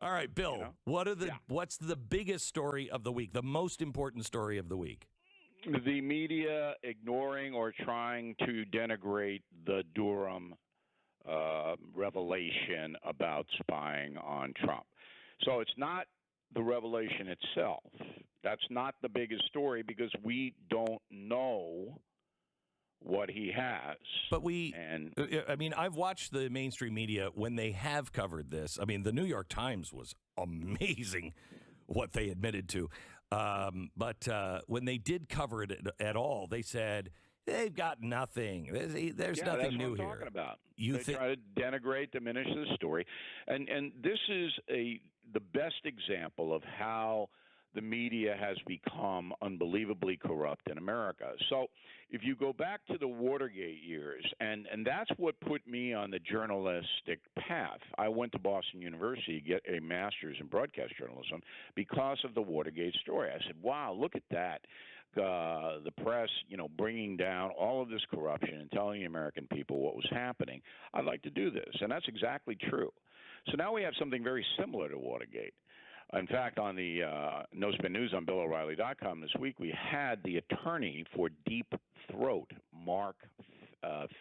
All right, Bill, what's the biggest story of the week, the most important story of the week? The media ignoring or trying to denigrate the Durham revelation about spying on Trump. So it's not the revelation itself. That's not the biggest story because we don't know what he has. But I've watched the mainstream media when they have covered this. I mean, the New York Times was amazing what they admitted to. But when they did cover it at all, they said they've got nothing. There's nothing new here. Talking about. They try to denigrate, diminish the story, and this is the best example of how the media has become unbelievably corrupt in America. So if you go back to the Watergate years, and that's what put me on the journalistic path. I went to Boston University to get a master's in broadcast journalism because of the Watergate story. I said, wow, look at that. The press, bringing down all of this corruption and telling the American people what was happening. I'd like to do this. And that's exactly true. So now we have something very similar to Watergate. In fact, on the No Spin News on BillO'Reilly.com this week, we had the attorney for Deep Throat. Mark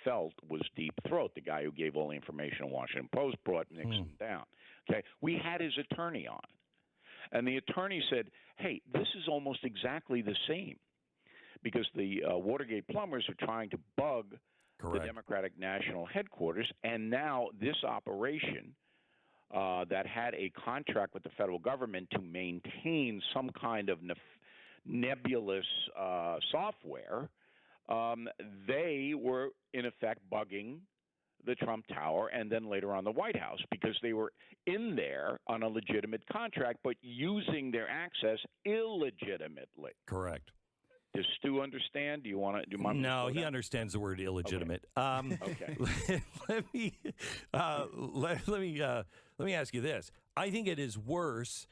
Felt was Deep Throat, the guy who gave all the information in Washington Post, brought Nixon down. Okay, we had his attorney on. And the attorney said, hey, this is almost exactly the same because the Watergate plumbers are trying to bug the Democratic National Headquarters, and now this operation that had a contract with the federal government to maintain some kind of nebulous software, they were, in effect, bugging the Trump Tower and then later on the White House because they were in there on a legitimate contract but using their access illegitimately. Correct. Does Stu understand? Do you want to? No, he understands the word illegitimate. Okay. Let me ask you this. I think it is worse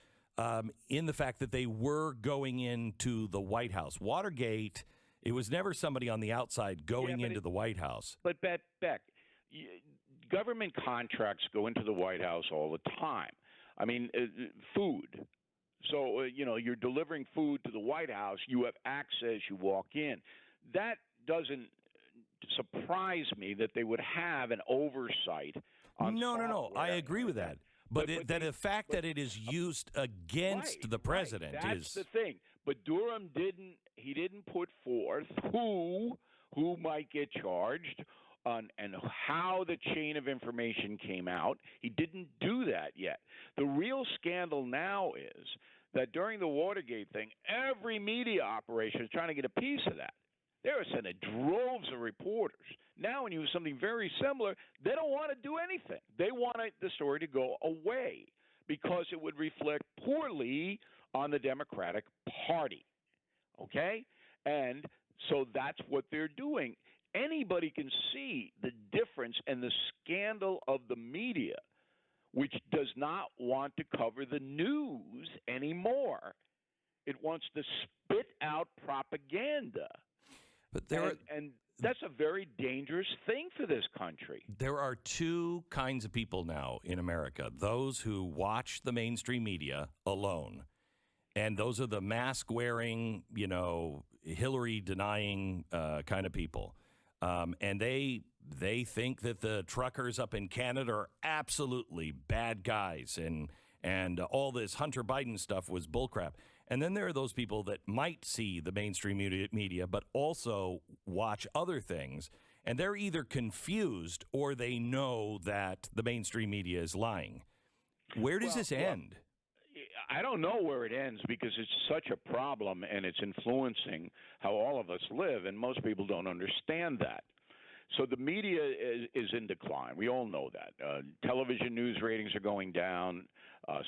in the fact that they were going into the White House. Watergate, it was never somebody on the outside going into the White House. But Beck, government contracts go into the White House all the time. I mean, food. So, you're delivering food to the White House. You have access. You walk in. That doesn't surprise me that they would have an oversight on No. I agree with that. But the fact that it is used against the president that's the thing. But Durham didn't put forth who might get charged and how the chain of information came out. He didn't do that yet. The real scandal now is that during the Watergate thing, every media operation is trying to get a piece of that. They were sending droves of reporters. Now when you have something very similar, they don't want to do anything. They want the story to go away because it would reflect poorly on the Democratic Party. Okay? And so that's what they're doing. Anybody can see the difference and the scandal of the media, which does not want to cover the news anymore. It wants to spit out propaganda. But and that's a very dangerous thing for this country. There are two kinds of people now in America. Those who watch the mainstream media alone. And those are the mask-wearing, Hillary-denying kind of people. And they think that the truckers up in Canada are absolutely bad guys and all this Hunter Biden stuff was bullcrap. And then there are those people that might see the mainstream media but also watch other things, and they're either confused or they know that the mainstream media is lying. Where does this end? I don't know where it ends because it's such a problem and it's influencing how all of us live, and most people don't understand that. So the media is in decline. We all know that. Television news ratings are going down.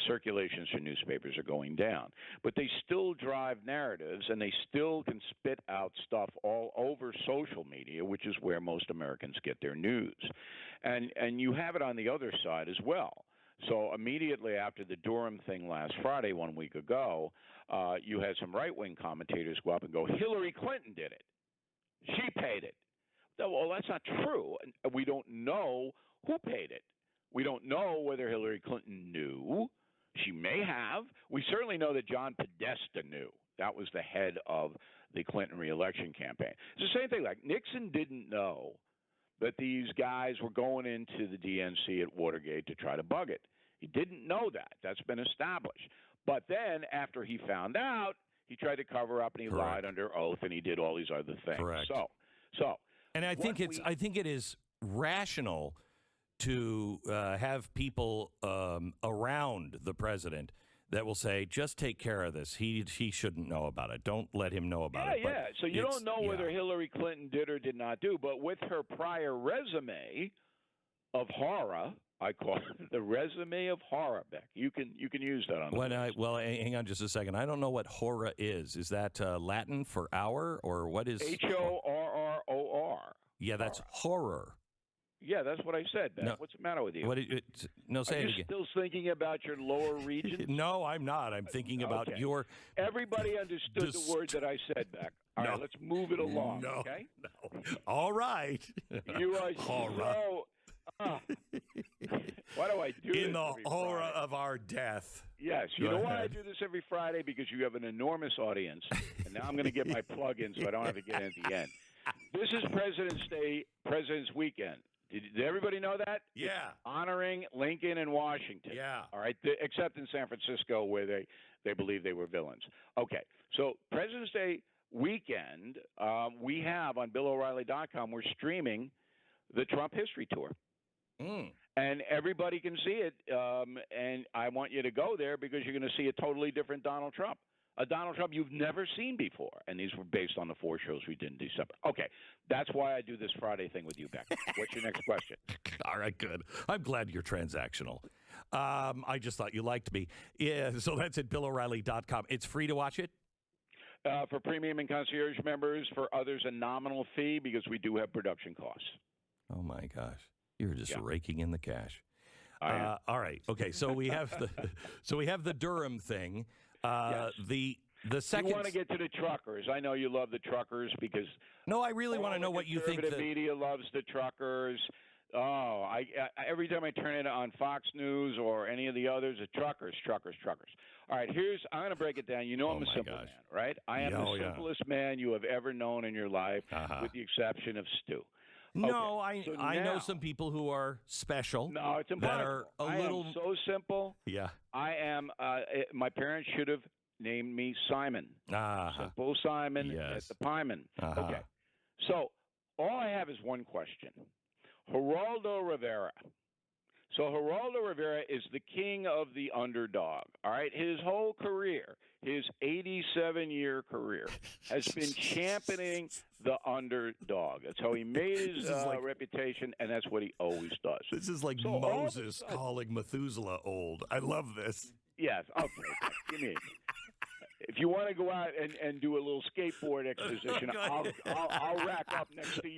Circulations for newspapers are going down. But they still drive narratives, and they still can spit out stuff all over social media, which is where most Americans get their news. And you have it on the other side as well. So immediately after the Durham thing last Friday, 1 week ago, you had some right-wing commentators go up and go, Hillary Clinton did it. She paid it. Well, that's not true. We don't know who paid it. We don't know whether Hillary Clinton knew. may have. We certainly know that John Podesta knew. That was the head of the Clinton reelection campaign. It's the same thing. Like Nixon didn't know that these guys were going into the DNC at Watergate to try to bug it. He didn't know that. That's been established. But then after he found out, he tried to cover up and he lied under oath and he did all these other things. Correct. So and I think it is rational to have people around the president that will say, just take care of this. He shouldn't know about it. Don't let him know about it. Yeah. So you don't know whether Hillary Clinton did or did not do, but with her prior resume of horror, I call it the resume of horror, Beck. You can use that on. Well, hang on just a second. I don't know what horror is. Is that Latin for hour, or what is HORROR? Yeah, that's horror. Yeah, that's what I said, Beck. No, what's the matter with you? Say it again. Still thinking about your lower regions? No, I'm not. I'm thinking about your. Everybody understood the word that I said, Beck. All right, let's move it along. No, okay. No. All right. You are horror. Why do I do this in the horror Friday? of our death? Yes. You know why I do this every Friday? Because you have an enormous audience. And now I'm going to get my plug in so I don't have to get in at the end. This is President's Day, President's Weekend. Did everybody know that? Yeah. It's honoring Lincoln and Washington. Yeah. All right. Except in San Francisco where they believe they were villains. Okay. So President's Day weekend, we have on BillO'Reilly.com, we're streaming the Trump History Tour. And everybody can see it, and I want you to go there because you're going to see a totally different Donald Trump, a Donald Trump you've never seen before. And these were based on the 4 shows we did in December. Okay, that's why I do this Friday thing with you, Beck. What's your next question? All right, good. I'm glad you're transactional. I just thought you liked me. Yeah, so that's at BillO'Reilly.com. It's free to watch it? For premium and concierge members, for others a nominal fee because we do have production costs. Oh, my gosh. You're just raking in the cash. All right. Okay. So we have the Durham thing. Yes. The second. You want to get to the truckers? I know you love the truckers because. No, I really want to know what you think. The media loves the truckers. Oh, I every time I turn it on Fox News or any of the others, the truckers. All right, I'm going to break it down. You know I'm a simple man, right? I am the simplest man you have ever known in your life, with the exception of Stu. No, okay. I know some people who are special. No, it's impossible. That are a little am so simple. Yeah. I am. My parents should have named me Simon. Simple Simon at the Pyman. Okay. So all I have is one question. Geraldo Rivera. So Geraldo Rivera is the king of the underdog. All right, his whole career, his 87-year career, has been championing the underdog. That's how he made his reputation, and that's what he always does. This is like Moses calling Methuselah old. I love this. Yes. Okay. Give me. If you want to go out and do a little skateboard exposition, I'll rack up next to you.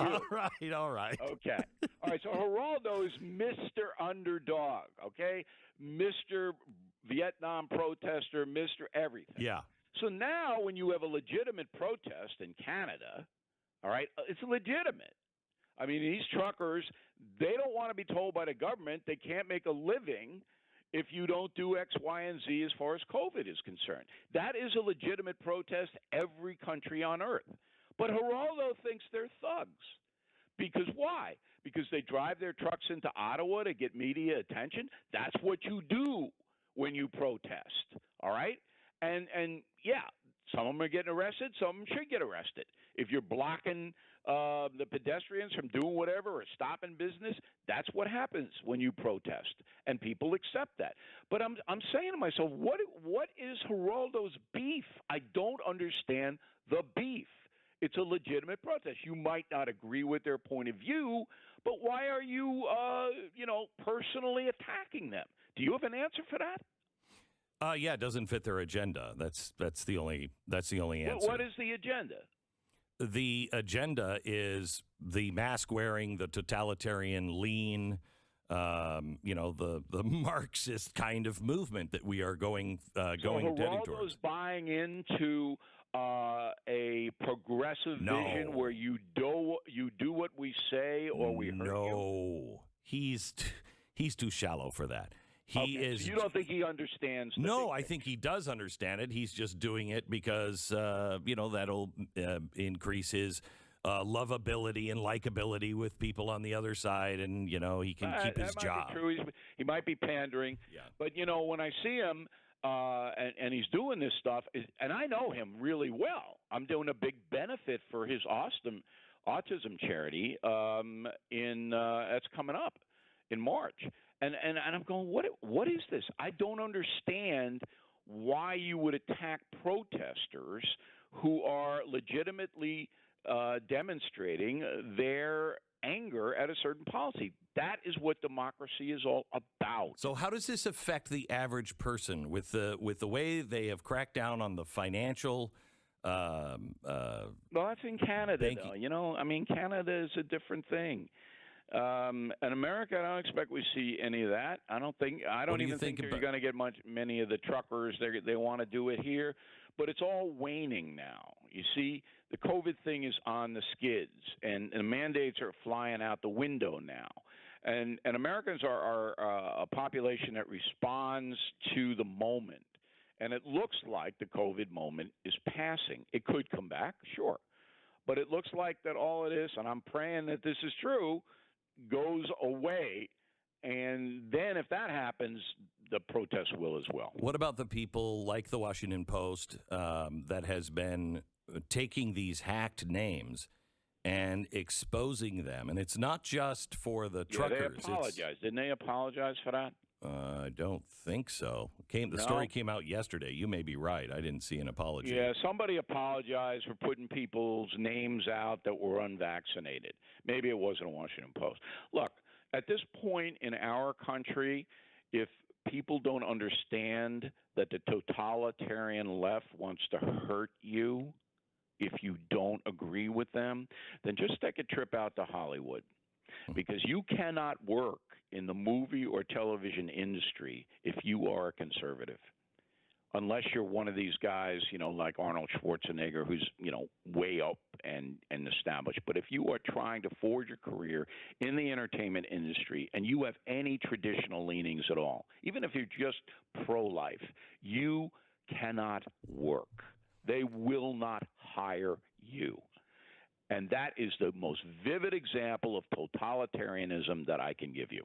All right. Okay. All right. So Geraldo is Mr. Underdog. Okay, Mr. Vietnam protester, Mr. Everything. Yeah. So now, when you have a legitimate protest in Canada, all right, it's legitimate. I mean, these truckers, they don't want to be told by the government they can't make a living if you don't do X, Y, and Z as far as COVID is concerned. That is a legitimate protest every country on earth. But Geraldo thinks they're thugs. Because why? Because they drive their trucks into Ottawa to get media attention? That's what you do when you protest, all right? And yeah, some of them are getting arrested. Some of them should get arrested. If you're blocking the pedestrians from doing whatever or stopping business, that's what happens when you protest, and people accept that. But I'm saying to myself, what is Geraldo's beef? I don't understand the beef. It's a legitimate protest. You might not agree with their point of view, but why are you, personally attacking them? Do you have an answer for that? Yeah, it doesn't fit their agenda. That's the only answer. What is the agenda? The agenda is the mask wearing, the totalitarian lean, the Marxist kind of movement that we are going heading towards. Geraldo's buying into a progressive vision where you do what we say or we hurt you. No, he's too shallow for that. He is. So you don't think he understands? No, I think he does understand it. He's just doing it because that'll increase his lovability and likability with people on the other side, and he can keep his job. That might be true. He might be pandering. Yeah. But when I see him and he's doing this stuff, and I know him really well. I'm doing a big benefit for his autism charity that's coming up in March. And I'm going, what is this? I don't understand why you would attack protesters who are legitimately demonstrating their anger at a certain policy. That is what democracy is all about. So how does this affect the average person with the way they have cracked down on the financial? Well, that's in Canada, though. Canada is a different thing. In America, I don't expect we see any of that. I don't even think you're going to get many of the truckers. They want to do it here, but it's all waning now. You see, the COVID thing is on the skids, and the mandates are flying out the window now. And Americans are a population that responds to the moment. And it looks like the COVID moment is passing. It could come back, sure. But it looks like that all it is, and I'm praying that this is true, goes away. And then if that happens, the protests will as well. What about the people like the Washington Post that has been taking these hacked names and exposing them? And it's not just for the truckers. They apologized. Didn't they apologize for that? I don't think so. The story came out yesterday. You may be right. I didn't see an apology. Yeah, somebody apologized for putting people's names out that were unvaccinated. Maybe it wasn't a Washington Post. Look, at this point in our country, if people don't understand that the totalitarian left wants to hurt you if you don't agree with them, then just take a trip out to Hollywood. Because you cannot work in the movie or television industry if you are a conservative. Unless you're one of these guys, like Arnold Schwarzenegger, who's, way up and established. But if you are trying to forge a career in the entertainment industry and you have any traditional leanings at all, even if you're just pro-life, you cannot work. They will not hire you. And that is the most vivid example of totalitarianism that I can give you.